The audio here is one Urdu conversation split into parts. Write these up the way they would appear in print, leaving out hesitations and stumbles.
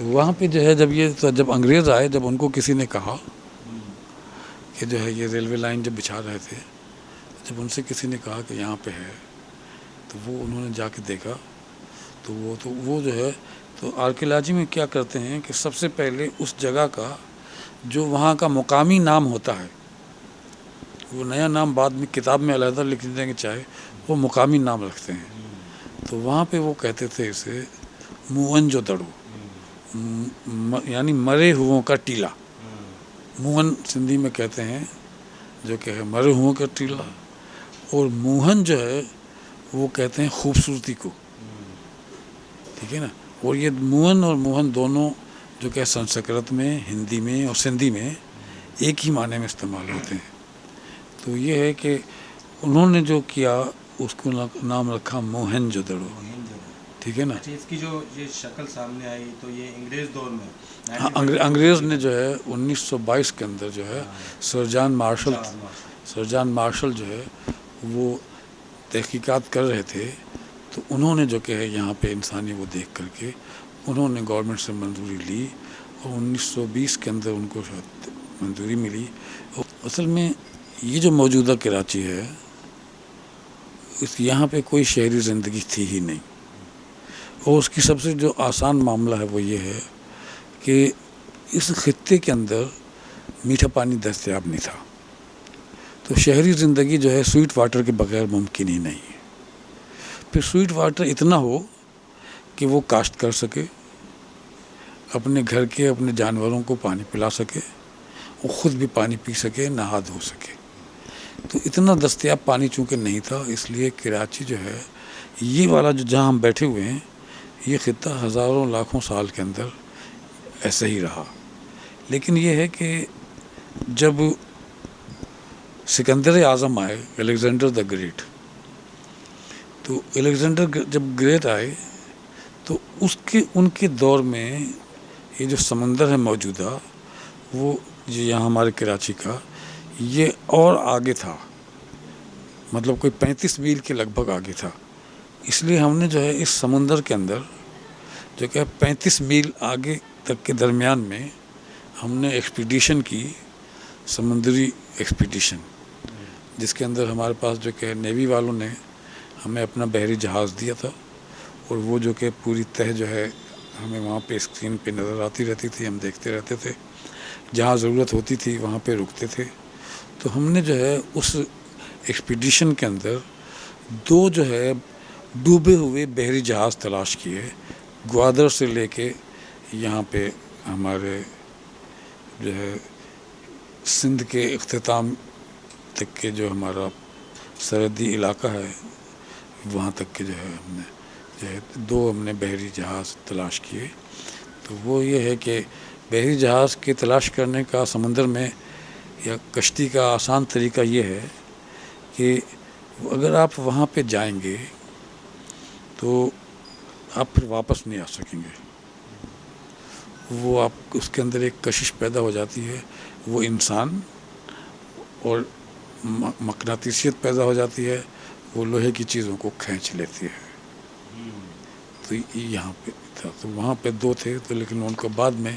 تو وہاں پہ جو ہے جب انگریز آئے، جب ان کو کسی نے کہا کہ جو ہے یہ ریلوے لائن جب بچھا رہے تھے، جب ان سے کسی نے کہا کہ یہاں پہ ہے، تو وہ انہوں نے جا کے دیکھا، تو وہ جو ہے تو آرکیالوجی میں کیا کرتے ہیں کہ سب سے پہلے اس جگہ کا جو وہاں کا مقامی نام ہوتا ہے، وہ نیا نام بعد میں کتاب میں علیحدہ لکھ دیں گے چاہے، وہ مقامی نام رکھتے ہیں۔ تو وہاں پہ وہ کہتے تھے اسے موہنجو دڑو، یعنی مرے ہوں کا ٹیلا۔ موہن سندھی میں کہتے ہیں جو کہ ہے مرے ہوں کا ٹیلا، اور موہن جو ہے وہ کہتے ہیں خوبصورتی کو، ٹھیک ہے نا۔ اور یہ موہن اور موہن دونوں جو کہ سنسکرت میں، ہندی میں اور سندھی میں ایک ہی معنی میں استعمال ہوتے ہیں۔ تو یہ ہے کہ انہوں نے جو کیا اس کو نام رکھا موہنجو دڑو، ٹھیک ہے نا۔ اس کی جو یہ شکل سامنے آئی تو یہ انگریز دور میں، ہاں، انگریز نے جو ہے 1922 کے اندر جو ہے سر جان مارشل جو ہے وہ تحقیقات کر رہے تھے، تو انہوں نے جو کہ ہے یہاں پہ انسانی وہ دیکھ کر کے انہوں نے گورنمنٹ سے منظوری لی، اور 1920 کے اندر ان کو منظوری ملی۔ اصل میں یہ جو موجودہ کراچی ہے، یہاں پہ کوئی شہری زندگی تھی ہی نہیں، اور اس کی سب سے جو آسان معاملہ ہے وہ یہ ہے کہ اس خطے کے اندر میٹھا پانی دستیاب نہیں تھا، تو شہری زندگی جو ہے سویٹ واٹر کے بغیر ممکن ہی نہیں ہے۔ پھر سویٹ واٹر اتنا ہو کہ وہ کاشت کر سکے، اپنے گھر کے اپنے جانوروں کو پانی پلا سکے، وہ خود بھی پانی پی سکے، نہا دھو سکے۔ تو اتنا دستیاب پانی چونکہ نہیں تھا، اس لیے کراچی جو ہے یہ والا جو جہاں ہم بیٹھے ہوئے ہیں، یہ خطہ ہزاروں لاکھوں سال کے اندر ایسا ہی رہا۔ لیکن یہ ہے کہ جب سکندر اعظم آئے، الیگزینڈر دا گریٹ، تو الیگزینڈر جب گریٹ آئے تو ان کے دور میں یہ جو سمندر ہے موجودہ، وہ جو یہاں ہمارے کراچی کا، یہ اور آگے تھا، مطلب کوئی 35 میل کے لگ بھگ آگے تھا۔ اس لیے ہم نے جو ہے اس سمندر کے اندر جو کہ 35 میل آگے تک کے درمیان میں ہم نے ایکسپیڈیشن کی، سمندری ایکسپیڈیشن، جس کے اندر ہمارے پاس جو کہ نیوی والوں نے ہمیں اپنا بحری جہاز دیا تھا، اور وہ جو کہ پوری تہ جو ہے ہمیں وہاں پہ اسکرین پہ نظر آتی رہتی تھی، ہم دیکھتے رہتے تھے، جہاں ضرورت ہوتی تھی وہاں پہ رکتے تھے۔ تو ہم نے جو ہے اس ایکسپیڈیشن کے اندر 2 جو ہے ڈوبے ہوئے بحری جہاز تلاش کیے، گوادر سے لے کے یہاں پہ ہمارے جو ہے سندھ کے اختتام تک کے جو ہمارا سرحدی علاقہ ہے، وہاں تک کے جو ہے ہم نے جو ہے 2 ہم نے بحری جہاز تلاش کیے۔ تو وہ یہ ہے کہ بحری جہاز کی تلاش کرنے کا سمندر میں یا کشتی کا آسان طریقہ یہ ہے کہ اگر آپ وہاں پہ جائیں گے تو آپ پھر واپس نہیں آ سکیں گے، وہ آپ اس کے اندر ایک کشش پیدا ہو جاتی ہے، وہ انسان، اور مقناطیسیت پیدا ہو جاتی ہے، وہ لوہے کی چیزوں کو کھینچ لیتی ہے۔ تو یہاں پہ تھا، تو وہاں پہ 2 تھے، تو لیکن ان کو بعد میں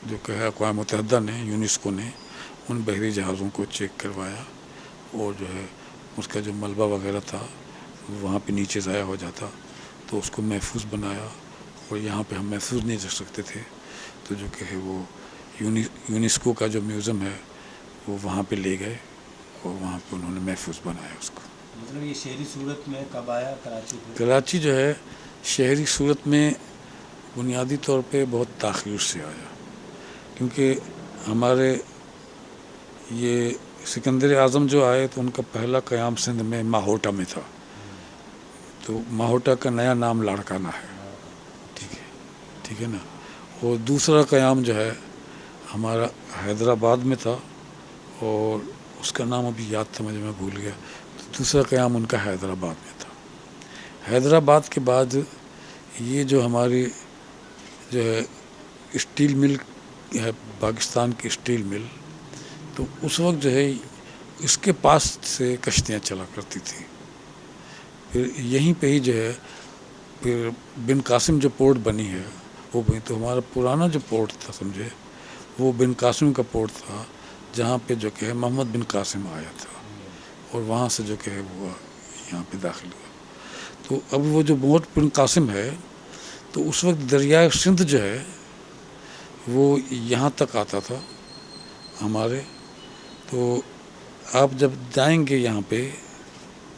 جو کہ ہے اقوام متحدہ نے، یونیسکو نے ان بحری جہازوں کو چیک کروایا، اور جو ہے اس کا جو ملبہ وغیرہ تھا وہاں پہ نیچے ضائع ہو جاتا، تو اس کو محفوظ بنایا، اور یہاں پہ ہم محفوظ نہیں رکھ سکتے تھے، تو جو کہ ہے وہ یونیسکو کا جو میوزیم ہے وہ وہاں پہ لے گئے، اور وہاں پہ انہوں نے محفوظ بنایا اس کو۔ مطلب یہ شہری صورت میں کب آیا کراچی پہ؟ کراچی جو ہے شہری صورت میں بنیادی طور پہ بہت تاخیر سے آیا، کیونکہ ہمارے یہ سکندر اعظم جو آئے تو ان کا پہلا قیام سندھ میں ماہوٹا میں تھا، تو ماہوٹا کا نیا نام لاڑکانہ ہے، ٹھیک ہے نا۔ اور دوسرا قیام جو ہے ہمارا حیدرآباد میں تھا، اور اس کا نام ابھی یاد تھا میں بھول گیا، تو دوسرا قیام ان کا حیدرآباد میں تھا۔ حیدرآباد کے بعد یہ جو ہماری جو ہے اسٹیل مل ہے، پاکستان کی اسٹیل مل، تو اس وقت جو ہے اس کے پاس سے کشتیاں چلا کرتی تھیں۔ پھر یہیں پہ ہی جو ہے پھر بن قاسم جو پورٹ بنی ہے وہ بھی تو ہمارا پرانا جو پورٹ تھا سمجھے وہ بن قاسم کا پورٹ تھا، جہاں پہ جو کہ محمد بن قاسم آیا تھا اور وہاں سے جو کہ وہ یہاں پہ داخل ہوا. تو اب وہ جو پورٹ بن قاسم ہے تو اس وقت دریائے سندھ جو ہے وہ یہاں تک آتا تھا ہمارے. تو آپ جب جائیں گے یہاں پہ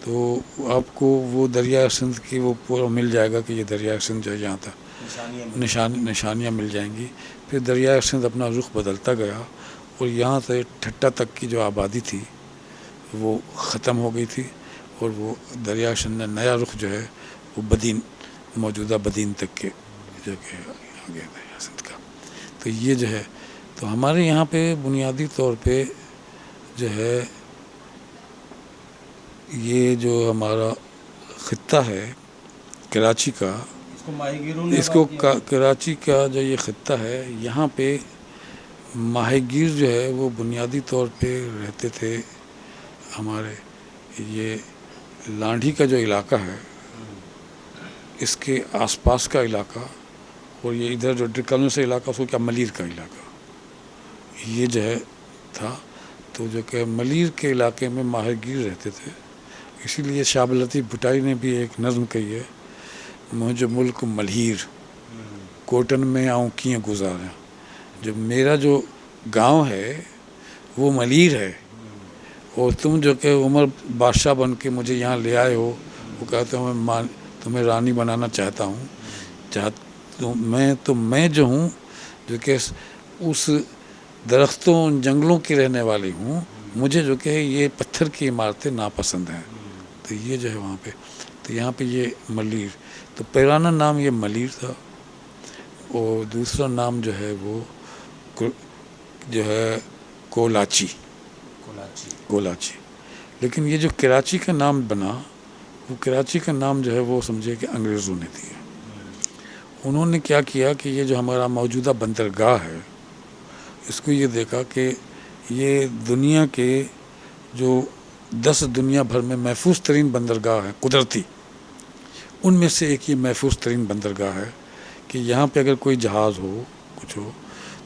تو آپ کو وہ دریائے سندھ کی وہ پورا مل جائے گا کہ یہ دریائے سندھ جو ہے یہاں تھا، نشانیاں مل جائیں گی. پھر دریائے سندھ اپنا رخ بدلتا گیا اور یہاں سے ٹھٹا تک کی جو آبادی تھی وہ ختم ہو گئی تھی، اور وہ دریائے سندھ نے نیا رخ جو ہے وہ بدین، موجودہ بدین تک کے جو کہ آ گیا دریائے سندھ کا. تو یہ جو ہے تو ہمارے یہاں پہ بنیادی طور پہ جو ہے یہ جو ہمارا خطہ ہے کراچی کا، اس کو کراچی کا جو یہ خطہ ہے یہاں پہ ماہی گیر جو ہے وہ بنیادی طور پہ رہتے تھے. ہمارے یہ لانڈھی کا جو علاقہ ہے اس کے آس پاس کا علاقہ، اور یہ ادھر جو ڈرکلن سے علاقہ اس کو کیا ملیر کا علاقہ یہ جو ہے تھا. تو جو کہ ملیر کے علاقے میں ماہی گیر رہتے تھے. اسی لیے شاہ لطیف بھٹائی نے بھی ایک نظم کہی ہے، مجھ ملک ملہیر کوٹن میں آؤں کیے گزارا. جو میرا جو گاؤں ہے وہ ملیر ہے اور تم جو کہ عمر بادشاہ بن کے مجھے یہاں لے آئے ہو، وہ کہتے ہیں میں تمہیں رانی بنانا چاہتا ہوں. میں جو ہوں جو کہ اس درختوں جنگلوں کی رہنے والی ہوں، مجھے جو کہ یہ پتھر کی عمارتیں ناپسند ہیں. تو یہ جو ہے وہاں پہ تو یہاں پہ یہ ملیر، تو پرانا نام یہ ملیر تھا اور دوسرا نام جو ہے وہ جو ہے کولاچی. لیکن یہ جو کراچی کا نام بنا، وہ کراچی کا نام جو ہے وہ سمجھے کہ انگریزوں نے دیا. انہوں نے کیا کیا کہ یہ جو ہمارا موجودہ بندرگاہ ہے اس کو یہ دیکھا کہ یہ دنیا کے جو 10 دنیا بھر میں محفوظ ترین بندرگاہ ہیں قدرتی، ان میں سے ایک یہ محفوظ ترین بندرگاہ ہے کہ یہاں پہ اگر کوئی جہاز ہو کچھ ہو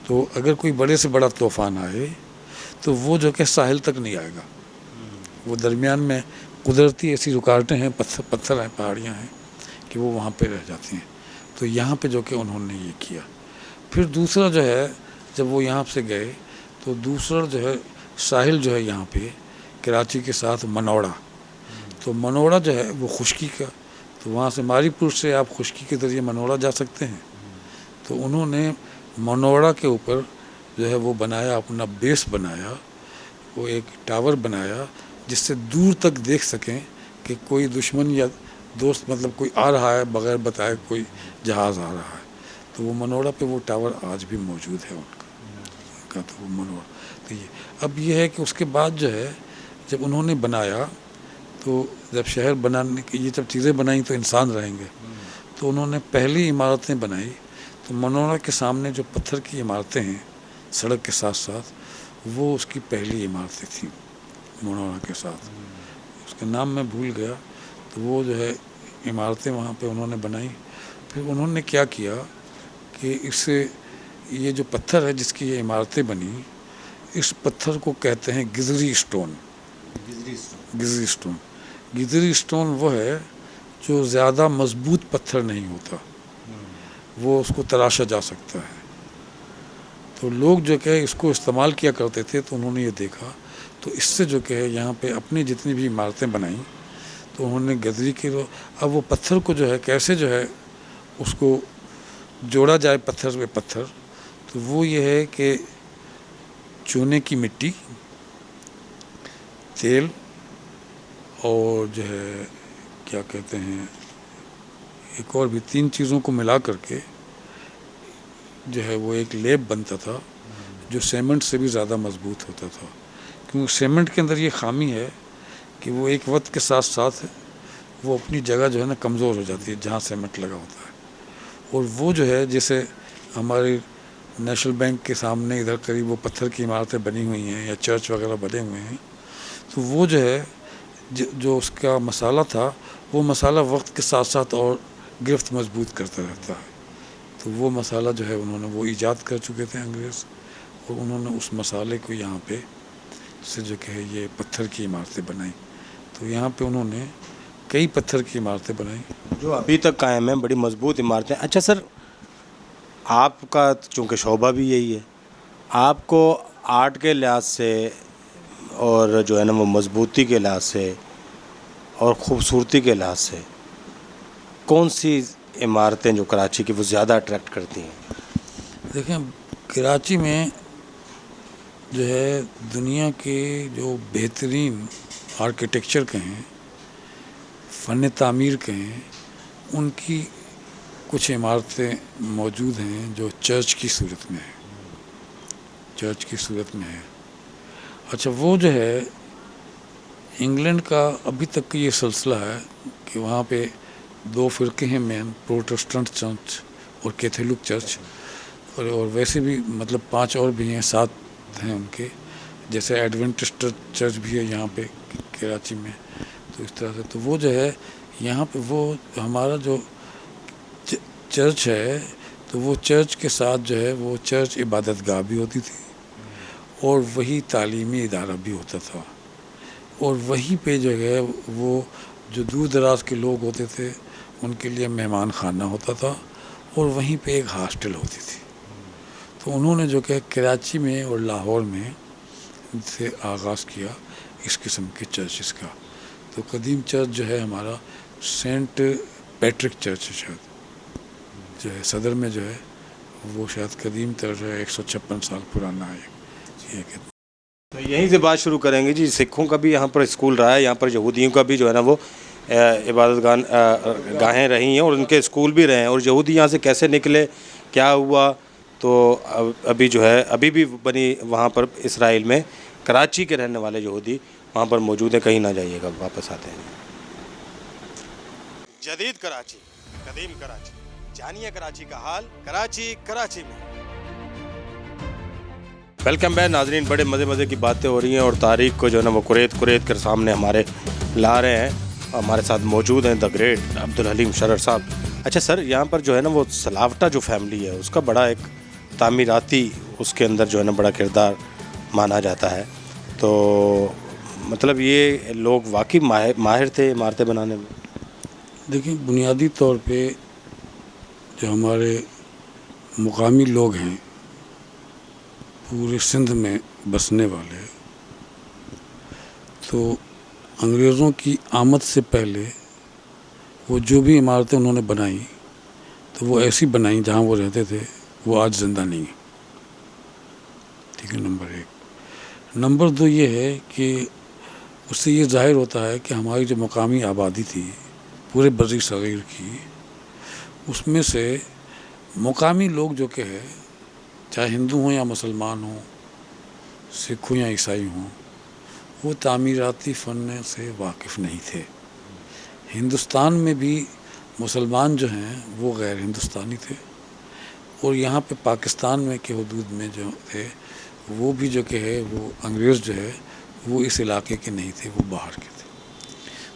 تو اگر کوئی بڑے سے بڑا طوفان آئے تو وہ جو کہ ساحل تک نہیں آئے گا. وہ درمیان میں قدرتی ایسی رکاوٹیں ہیں، پتھر ہیں، پہاڑیاں ہیں کہ وہ وہاں پہ رہ جاتی ہیں. تو یہاں پہ جو کہ انہوں نے یہ کیا. پھر دوسرا جو ہے جب وہ یہاں سے گئے تو دوسرا جو ہے ساحل جو ہے یہاں پہ کراچی کے ساتھ منوڑا. تو منوڑا جو ہے وہ خشکی کا، تو وہاں سے ماری پور سے آپ خشکی کے ذریعے منوڑا جا سکتے ہیں. تو انہوں نے منوڑا کے اوپر جو ہے وہ بنایا، اپنا بیس بنایا، وہ ایک ٹاور بنایا جس سے دور تک دیکھ سکیں کہ کوئی دشمن یا دوست مطلب کوئی آ رہا ہے بغیر بتائے کوئی جہاز آ رہا ہے. تو وہ منوڑا پہ وہ ٹاور آج بھی موجود ہے ان کا تو وہ منوڑا. تو یہ اب یہ ہے کہ اس کے بعد جو ہے جب انہوں نے بنایا تو جب شہر بنانے کی یہ جب چیزیں بنائیں تو انسان رہیں گے، تو انہوں نے پہلی عمارتیں بنائی. تو منوڑا کے سامنے جو پتھر کی عمارتیں ہیں سڑک کے ساتھ ساتھ، وہ اس کی پہلی عمارتیں تھیں منوڑا کے ساتھ. اس کا نام میں بھول گیا. تو وہ جو ہے عمارتیں وہاں پہ انہوں نے بنائی. پھر انہوں نے کیا کیا کہ اس سے یہ جو پتھر ہے جس کی یہ عمارتیں بنی، اس پتھر کو کہتے ہیں گزری اسٹون. گزری اسٹون وہ ہے جو زیادہ مضبوط پتھر نہیں ہوتا، وہ اس کو تراشا جا سکتا ہے. تو لوگ جو کہ اس کو استعمال کیا کرتے تھے تو انہوں نے یہ دیکھا، تو اس سے جو کہ یہاں پہ اپنی جتنی بھی عمارتیں بنائیں تو انہوں نے گزری کی. اب وہ پتھر کو جو ہے کیسے جو ہے اس کو جوڑا جائے پتھر پہ پتھر، تو وہ یہ ہے کہ چونے کی مٹی، تیل اور جو ہے کیا کہتے ہیں ایک اور بھی 3 چیزوں کو ملا کر کے جو ہے وہ ایک لیپ بنتا تھا جو سیمنٹ سے بھی زیادہ مضبوط ہوتا تھا. کیونکہ سیمنٹ کے اندر یہ خامی ہے کہ وہ ایک وقت کے ساتھ ساتھ وہ اپنی جگہ جو ہے نا کمزور ہو جاتی ہے جہاں سیمنٹ لگا ہوتا ہے. اور وہ جو ہے جیسے ہمارے نیشنل بینک کے سامنے ادھر قریب وہ پتھر کی عمارتیں بنی ہوئی ہیں یا چرچ وغیرہ بنے ہوئے ہیں، تو وہ جو ہے جو اس کا مسالہ تھا وہ مسالہ وقت کے ساتھ ساتھ اور گرفت مضبوط کرتا رہتا ہے. تو تو وہ مسالہ جو ہے انہوں نے وہ ایجاد کر چکے تھے انگریز، اور انہوں نے اس مسالے کو یہاں پہ سے جو کہ یہ پتھر کی عمارتیں بنائیں. تو یہاں پہ انہوں نے کئی پتھر کی عمارتیں بنائیں جو ابھی تک قائم ہیں، بڑی مضبوط عمارتیں. اچھا سر، آپ کا چونکہ شعبہ بھی یہی ہے، آپ کو آرٹ کے لحاظ سے اور جو ہے نا وہ مضبوطی کے لحاظ سے اور خوبصورتی کے لحاظ سے کون سی عمارتیں جو کراچی کی وہ زیادہ اٹریکٹ کرتی ہیں؟ دیکھیں کراچی میں جو ہے دنیا کے جو بہترین آرکیٹیکچر کے ہیں، فن تعمیر کے ہیں، ان کی کچھ عمارتیں موجود ہیں جو چرچ کی صورت میں ہے. اچھا وہ جو ہے انگلینڈ کا ابھی تک یہ سلسلہ ہے کہ وہاں پہ 2 فرقے ہیں مین، پروٹسٹنٹ چرچ اور کیتھولک چرچ، اور ویسے بھی مطلب 5 اور بھی ہیں، 7 ہیں ان کے، جیسے ایڈوینٹسٹ چرچ بھی ہے یہاں پہ کراچی میں. تو اس طرح سے تو وہ جو ہے یہاں پہ وہ ہمارا جو چرچ ہے، تو وہ چرچ کے ساتھ جو ہے وہ چرچ عبادت گاہ بھی ہوتی تھی، اور وہی تعلیمی ادارہ بھی ہوتا تھا، اور وہیں پہ جو ہے وہ جو دور دراز کے لوگ ہوتے تھے ان کے لیے مہمان خانہ ہوتا تھا، اور وہیں پہ ایک ہاسٹل ہوتی تھی. تو انہوں نے جو کہ کراچی میں اور لاہور میں سے آغاز کیا اس قسم کے چرچز کا. تو قدیم چرچ جو ہے ہمارا سینٹ پیٹرک چرچ شاید جو ہے صدر میں جو ہے وہ شاید قدیم طرز ہے، 156 سال پرانا ہے یہ کہ. تو یہیں سے بات شروع کریں گے جی. سکھوں کا بھی یہاں پر اسکول رہا ہے، یہاں پر یہودیوں کا بھی جو ہے نا وہ عبادت گاہیں رہی ہیں اور ان کے اسکول بھی رہے ہیں. اور یہودی یہاں سے کیسے نکلے، کیا ہوا، تو ابھی جو ہے ابھی بھی بنی وہاں پر اسرائیل میں کراچی کے رہنے والے یہودی وہاں پر موجود ہیں. کہیں نہ جائیے گا، واپس آتے ہیں. جدید کراچی، قدیم کراچی، جانیے کراچی کا حال کراچی میں. ویلکم بیک ناظرین. بڑے مزے کی باتیں ہو رہی ہیں اور تاریخ کو جو ہے نا وہ کریت کر سامنے ہمارے لا رہے ہیں. ہمارے ساتھ موجود ہیں دا گریٹ عبدالحلیم شرر صاحب. اچھا سر، یہاں پر جو ہے نا وہ سلاوٹا جو فیملی ہے اس کا بڑا ایک تعمیراتی اس کے اندر جو ہے نا بڑا کردار مانا جاتا ہے. تو مطلب یہ لوگ واقعی ماہر تھے عمارتیں بنانے میں. دیکھیں بنیادی طور پہ جو ہمارے مقامی لوگ ہیں پورے سندھ میں بسنے والے، تو انگریزوں کی آمد سے پہلے وہ جو بھی عمارتیں انہوں نے بنائیں تو وہ ایسی بنائیں جہاں وہ رہتے تھے وہ آج زندہ نہیں ہیں. ٹھیک ہے، نمبر 1. نمبر 2 یہ ہے کہ اس سے یہ ظاہر ہوتا ہے کہ ہماری جو مقامی آبادی تھی پورے بر صغیر کی، اس میں سے مقامی لوگ جو کہ ہے چاہے ہندو ہوں یا مسلمان ہوں، سکھ ہوں یا عیسائی ہوں، وہ تعمیراتی فن سے واقف نہیں تھے. ہندوستان میں بھی مسلمان جو ہیں وہ غیر ہندوستانی تھے، اور یہاں پہ پاکستان میں کے حدود میں جو تھے وہ بھی جو کہ ہے وہ انگریز جو ہے وہ اس علاقے کے نہیں تھے، وہ باہر کے تھے.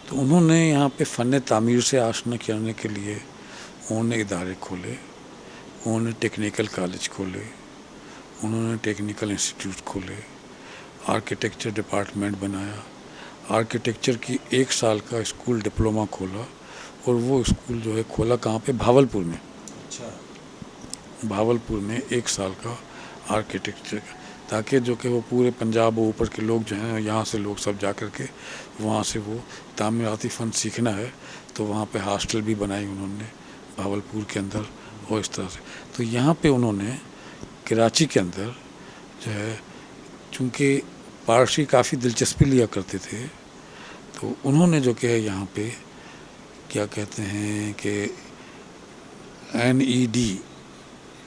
تو انہوں نے یہاں پہ فن تعمیر سے آشنا کرنے کے لیے انہوں نے ادارے کھولے، انہوں نے ٹیکنیکل کالج کھولے، انہوں نے ٹیکنیکل انسٹیٹیوٹ کھولے، آرکیٹیکچر ڈپارٹمنٹ بنایا، آرکیٹیکچر کی 1 سال کا اسکول ڈپلومہ کھولا. اور وہ اسکول جو ہے کھولا کہاں پہ؟ بھاولپور میں. بھاولپور میں 1 سال کا آرکیٹیکچر، تاکہ جو کہ وہ پورے پنجاب و اوپر کے لوگ جو ہیں یہاں سے لوگ سب جا کر کے وہاں سے وہ تعمیراتی فن سیکھنا ہے. تو وہاں پہ ہاسٹل بھی بنائی انہوں نے بھاولپور کے اندر، اور اس طرح سے. تو یہاں پہ انہوں نے کراچی کے اندر جو ہے چونکہ پارسی کافی دلچسپی لیا کرتے تھے، تو انہوں نے جو کہ یہاں پہ کیا کہتے ہیں کہ NED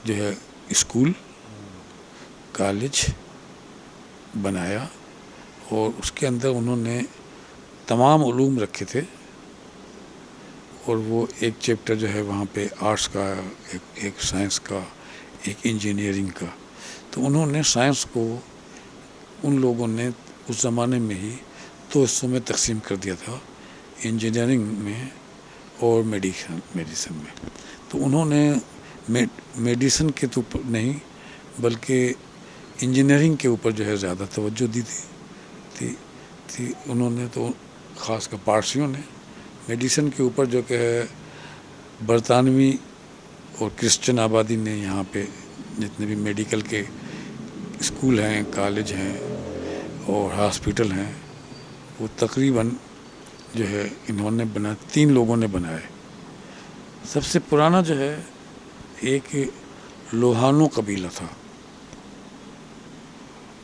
جو ہے اسکول کالج بنایا، اور اس کے اندر انہوں نے تمام علوم رکھے تھے. اور وہ ایک چیپٹر جو ہے وہاں پہ آرٹس کا، ایک سائنس کا، ایک انجینئرنگ کا. تو انہوں نے سائنس کو ان لوگوں نے اس زمانے میں ہی 2 حصوں میں تقسیم کر دیا تھا، انجینئرنگ میں اور میڈیسن میں. تو انہوں نے میڈیسن کے تو نہیں بلکہ انجینئرنگ کے اوپر جو ہے زیادہ توجہ دی تھی انہوں نے، تو خاص کر پارسیوں نے میڈیسن کے اوپر جو کہ ہے برطانوی اور کرسچن آبادی نے یہاں پہ جتنے بھی میڈیکل کے اسکول ہیں، کالج ہیں اور ہاسپٹل ہیں، وہ تقریباً جو ہے انہوں نے بنا 3 لوگوں نے بنائے۔ سب سے پرانا جو ہے ایک لوہانو قبیلہ تھا،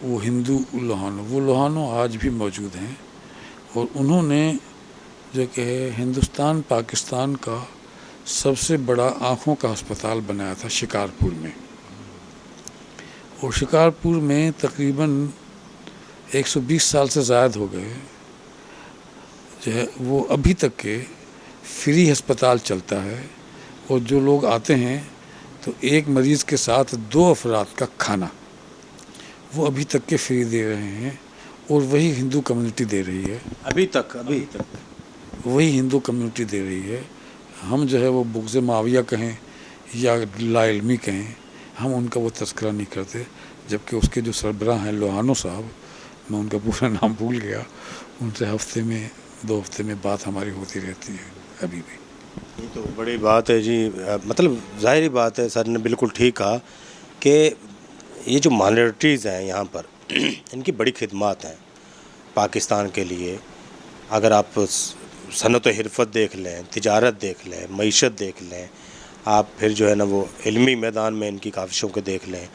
وہ ہندو لوہانو، وہ لوہانو آج بھی موجود ہیں، اور انہوں نے جو کہ ہندوستان پاکستان کا سب سے بڑا آنکھوں کا ہسپتال بنایا تھا شکارپور میں، اور شکارپور میں تقریباً 120 سال سے زائد ہو گئے جو ہے وہ ابھی تک کے فری ہسپتال چلتا ہے، اور جو لوگ آتے ہیں تو ایک مریض کے ساتھ 2 افراد کا کھانا وہ ابھی تک کے فری دے رہے ہیں، اور وہی ہندو کمیونٹی دے رہی ہے، ابھی تک وہی ہندو کمیونٹی دے رہی ہے۔ ہم جو ہے وہ بغض معاویہ کہیں یا لا علمی کہیں، ہم ان کا وہ تذکرہ نہیں کرتے، جبکہ اس کے جو سربراہ ہیں لوہانو صاحب، میں ان کا پورا نام بھول گیا، ان سے ہفتے میں 2 ہفتے میں بات ہماری ہوتی رہتی ہے ابھی بھی۔ یہ تو بڑی بات ہے جی، مطلب ظاہری بات ہے، سر نے بالکل ٹھیک کہا کہ یہ جو مائنورٹیز ہیں یہاں پر ان کی بڑی خدمات ہیں پاکستان کے لیے۔ اگر آپ صنعت و حرفت دیکھ لیں، تجارت دیکھ لیں، معیشت دیکھ لیں، آپ پھر جو ہے نا وہ علمی میدان میں ان کی کاوشوں کو دیکھ لیں،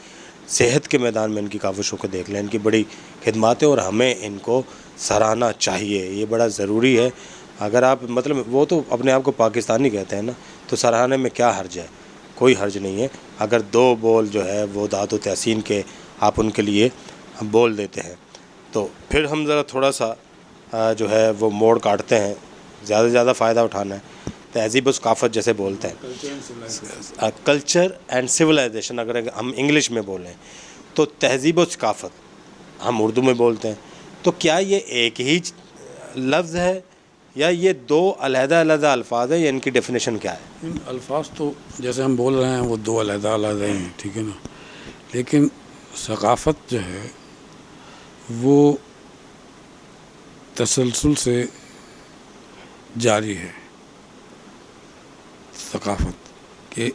صحت کے میدان میں ان کی کاوشوں کو دیکھ لیں، ان کی بڑی خدمات ہیں، اور ہمیں ان کو سراہنا چاہیے، یہ بڑا ضروری ہے۔ اگر آپ مطلب وہ تو اپنے آپ کو پاکستانی کہتے ہیں نا، تو سراہنے میں کیا حرج ہے؟ کوئی حرج نہیں ہے اگر 2 بول جو ہے وہ داد و تحسین کے آپ ان کے لیے بول دیتے ہیں۔ تو پھر ہم ذرا تھوڑا سا جو ہے وہ موڑ کاٹتے ہیں، زیادہ سے زیادہ فائدہ اٹھانا ہے، تہذیب و ثقافت جیسے بولتے ہیں، کلچر اینڈ سویلائزیشن اگر ہم انگلش میں بولیں تو تہذیب و ثقافت ہم اردو میں بولتے ہیں، تو کیا یہ ایک ہی لفظ ہے یا یہ 2 علیحدہ علیحدہ الفاظ ہیں، یا ان کی ڈیفینیشن کیا ہے؟ ان الفاظ تو جیسے ہم بول رہے ہیں وہ 2 علیحدہ علیحدہ ہیں، ٹھیک ہے نا، لیکن ثقافت جو ہے وہ تسلسل سے جاری ہے۔ ثقافت کہ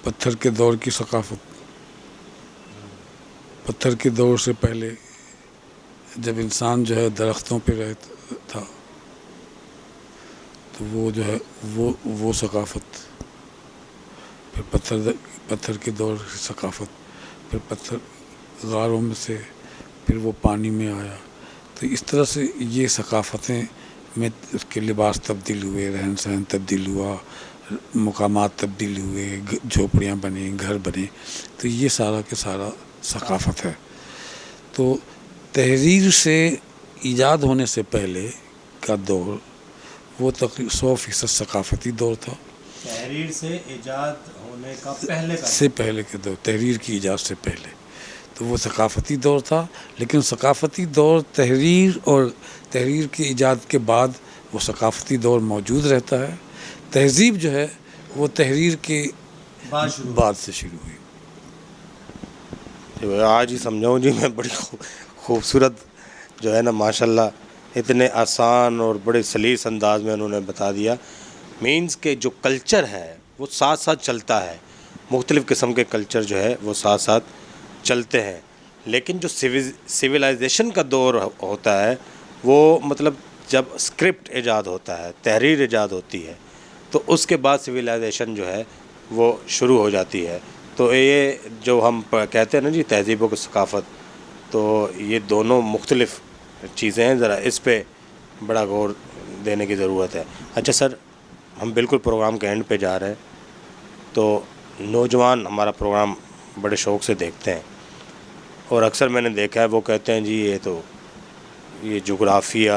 پتھر کے دور کی ثقافت، پتھر کے دور سے پہلے جب انسان جو ہے درختوں پہ رہتا تھا تو وہ جو ہے وہ ثقافت، پھر پتھر کے دور کی ثقافت، پھر پتھر غاروں میں سے پھر وہ پانی میں آیا، تو اس طرح سے یہ ثقافتیں میں اس کے لباس تبدیل ہوئے، رہن سہن تبدیل ہوا، مقامات تبدیل ہوئے، جھوپڑیاں بنیں، گھر بنے، تو یہ سارا کے سارا ثقافت ہے۔ تو تحریر سے ایجاد ہونے سے پہلے کا دور وہ تقریباً 100% ثقافتی دور تھا۔ تحریر سے ایجاد ہونے کا پہلے کے دور، تحریر کی ایجاد سے پہلے تو وہ ثقافتی دور تھا، لیکن ثقافتی دور تحریر اور تحریر کی ایجاد کے بعد وہ ثقافتی دور موجود رہتا ہے۔ تہذیب جو ہے وہ تحریر کے بعد سے شروع ہوئی۔ آج ہی سمجھاؤں جی میں، بڑی خوبصورت جو ہے نا ماشاءاللہ، اتنے آسان اور بڑے سلیس انداز میں انہوں نے بتا دیا۔ مینز کہ جو کلچر ہے وہ ساتھ ساتھ چلتا ہے، مختلف قسم کے کلچر جو ہے وہ ساتھ ساتھ چلتے ہیں، لیکن جو سویلائزیشن کا دور ہوتا ہے وہ مطلب جب اسکرپٹ ایجاد ہوتا ہے، تحریر ایجاد ہوتی ہے، تو اس کے بعد سویلائزیشن جو ہے وہ شروع ہو جاتی ہے۔ تو یہ جو ہم کہتے ہیں نا جی تہذیب و ثقافت، تو یہ دونوں مختلف چیزیں ہیں، ذرا اس پہ بڑا غور دینے کی ضرورت ہے۔ اچھا سر، ہم بالکل پروگرام کے اینڈ پہ جا رہے ہیں، تو نوجوان ہمارا پروگرام بڑے شوق سے دیکھتے ہیں، اور اکثر میں نے دیکھا ہے وہ کہتے ہیں جی یہ جغرافیہ،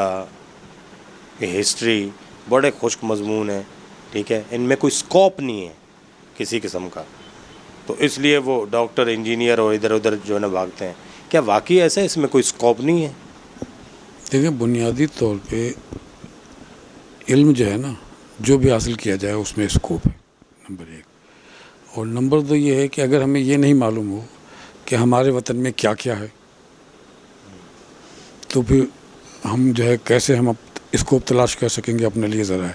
یہ ہسٹری بڑے خشک مضمون ہیں، ٹھیک ہے، ان میں کوئی اسکوپ نہیں ہے کسی قسم کا، تو اس لیے وہ ڈاکٹر، انجینئر اور ادھر ادھر جو ہے نا بھاگتے ہیں۔ کیا واقعی ایسا ہے، اس میں کوئی اسکوپ نہیں ہے؟ دیکھیں، بنیادی طور پہ علم جو ہے نا، جو بھی حاصل کیا جائے اس میں اسکوپ ہے، نمبر 1، اور نمبر 2 یہ ہے کہ اگر ہمیں یہ نہیں معلوم ہو کہ ہمارے وطن میں کیا کیا ہے تو پھر ہم جو ہے کیسے ہم اس کو تلاش کر سکیں گے اپنے لیے ذرا ہے.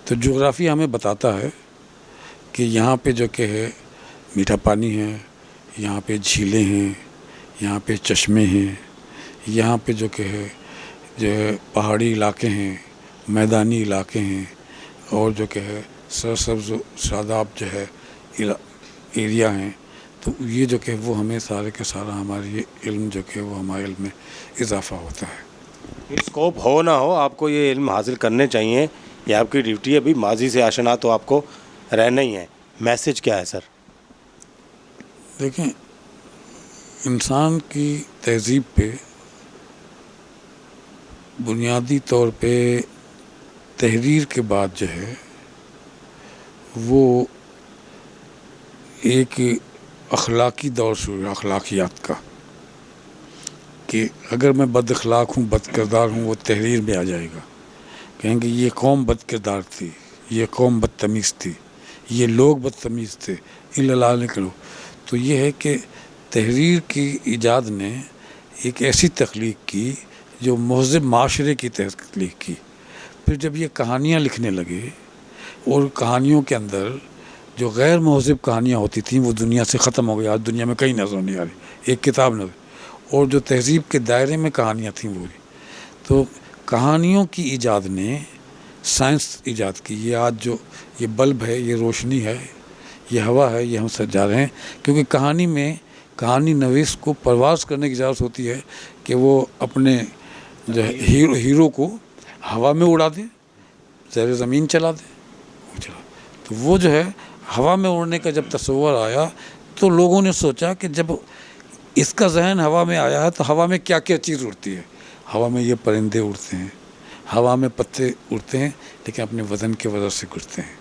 تو جغرافیہ ہمیں بتاتا ہے کہ یہاں پہ جو کہ ہے میٹھا پانی ہے، یہاں پہ جھیلیں ہیں، یہاں پہ چشمے ہیں، یہاں پہ جو کہ ہے پہاڑی علاقے ہیں، میدانی علاقے ہیں، اور جو کہ ہے سرسبز و شاداب جو ہے ایریا ہیں. تو یہ جو کہ وہ ہمیں سارے کے سارا ہمارے یہ علم جو کہ وہ ہمارے علم میں اضافہ ہوتا ہے. اسکوپ ہو نہ ہو آپ کو یہ علم حاصل کرنے چاہیے، یہ آپ کی ڈیوٹی ہے. ابھی ماضی سے آشنا تو آپ کو رہنا ہی ہے. میسج کیا ہے سر؟ دیکھیں، انسان کی تہذیب پہ بنیادی طور پہ تحریر کے بعد جو ہے وہ ایک اخلاقی دور شروع ہے، اخلاقیات کا، کہ اگر میں بد اخلاق ہوں، بد کردار ہوں، وہ تحریر میں آ جائے گا. کہیں گے یہ قوم بد کردار تھی، یہ قوم بدتمیز تھی، یہ لوگ بدتمیز تھے، اللہ کرو. تو یہ ہے کہ تحریر کی ایجاد نے ایک ایسی تخلیق کی جو مہذب معاشرے کی تخلیق کی. پھر جب یہ کہانیاں لکھنے لگے اور کہانیوں کے اندر جو غیر مہذب کہانیاں ہوتی تھیں وہ دنیا سے ختم ہو گئی. آج دنیا میں کہیں نظر نہیں آ رہی، ایک کتاب نظر. اور جو تہذیب کے دائرے میں کہانیاں تھیں وہ بھی. تو کہانیوں کی ایجاد نے سائنس ایجاد کی. یہ آج جو یہ بلب ہے، یہ روشنی ہے، یہ ہوا ہے، یہ ہم سب جا رہے ہیں. کیونکہ کہانی میں کہانی نویس کو پرواز کرنے کی اجازت ہوتی ہے کہ وہ اپنے جو ہے ہیرو کو ہوا میں اڑا دے، زیر زمین چلا دے. تو وہ جو ہے ہوا میں اڑنے کا جب تصور آیا تو لوگوں نے سوچا کہ جب اس کا ذہن ہوا میں آیا ہے تو ہوا میں کیا کیا چیز اڑتی ہے. ہوا میں یہ پرندے اڑتے ہیں، ہوا میں پتے اڑتے ہیں، لیکن اپنے وزن کی وجہ سے اڑتے ہیں.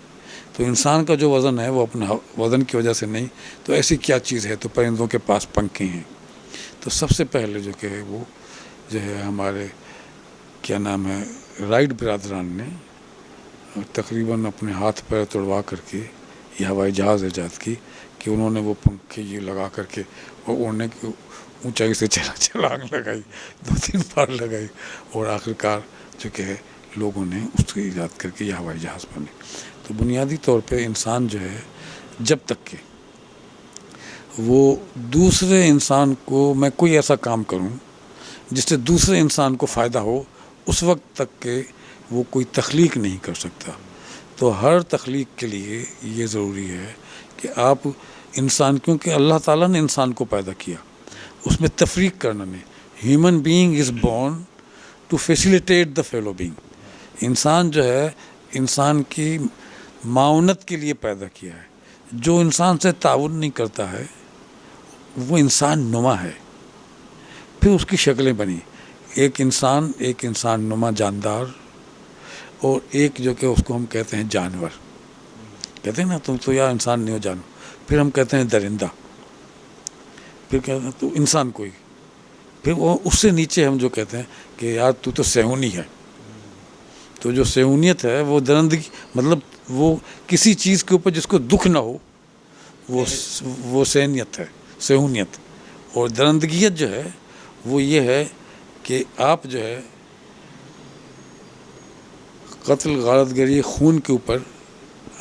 تو انسان کا جو وزن ہے وہ اپنا وزن کی وجہ سے نہیں، تو ایسی کیا چیز ہے؟ تو پرندوں کے پاس پنکھے ہیں. تو سب سے پہلے جو کہ ہے وہ جو ہے ہمارے کیا نام ہے رائٹ برادران نے تقریباً اپنے ہاتھ پیر توڑوا کر کے یہ ہوائی جہاز ایجاد کی کہ انہوں نے وہ پنکھے یہ لگا کر کے اور اڑنے کی اونچائی سے چھلانگ لگائی، 2-3 بار لگائی، اور آخرکار جو کہ ہے لوگوں نے اس کو ایجاد کر کے یہ ہوائی جہاز بنے. تو بنیادی طور پہ انسان جو ہے جب تک کہ وہ دوسرے انسان کو میں کوئی ایسا کام کروں جس سے دوسرے انسان کو فائدہ ہو، اس وقت تک کہ وہ کوئی تخلیق نہیں کر سکتا. تو ہر تخلیق کے لیے یہ ضروری ہے کہ آپ انسان، کیونکہ اللہ تعالیٰ نے انسان کو پیدا کیا، اس میں تفریق کرنا نہیں. Human being is born to facilitate the fellow being. انسان جو ہے انسان کی معاونت کے لیے پیدا کیا ہے. جو انسان سے تعاون نہیں کرتا ہے وہ انسان نما ہے. پھر اس کی شکلیں بنی، ایک انسان نما جاندار، اور ایک جو کہ اس کو ہم کہتے ہیں جانور. کہتے ہیں نا تم تو یا انسان نہیں ہو جانور. پھر ہم کہتے ہیں درندہ، پھر کہتے ہیں تو انسان کوئی. پھر وہ اس سے نیچے ہم جو کہتے ہیں کہ یار تو صہیونی ہے. تو جو صہیونیت ہے وہ درندگی، مطلب وہ کسی چیز کے اوپر جس کو دکھ نہ ہو وہ صہیونیت ہے، صہیونیت. اور درندگیت جو ہے وہ یہ ہے کہ آپ جو ہے قتل، غارت گری، خون کے اوپر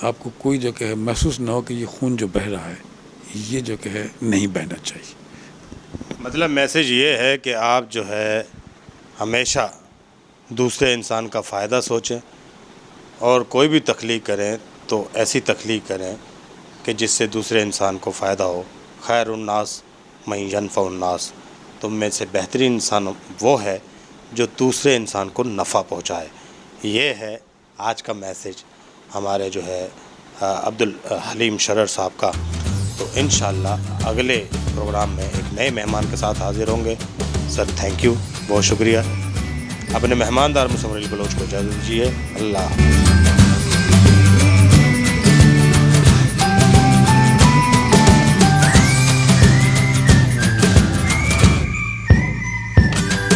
آپ کو کوئی جو کہ ہے محسوس نہ ہو کہ یہ خون جو بہہ رہا ہے یہ جو کہ ہے نہیں بہنا چاہیے. مطلب میسج یہ ہے کہ آپ جو ہے ہمیشہ دوسرے انسان کا فائدہ سوچیں، اور کوئی بھی تخلیق کریں تو ایسی تخلیق کریں کہ جس سے دوسرے انسان کو فائدہ ہو. خیر الناس من ینفع الناس. تم میں سے بہترین انسان وہ ہے جو دوسرے انسان کو نفع پہنچائے. یہ ہے آج کا میسج ہمارے جو ہے عبدالحلیم شرر صاحب کا. تو انشاءاللہ اگلے پروگرام میں ایک نئے مہمان کے ساتھ حاضر ہوں گے. سر تھینک یو، بہت شکریہ. اپنے مہماندار مصور علی بلوچ کو اجازت دیجیے. اللہ حافظ.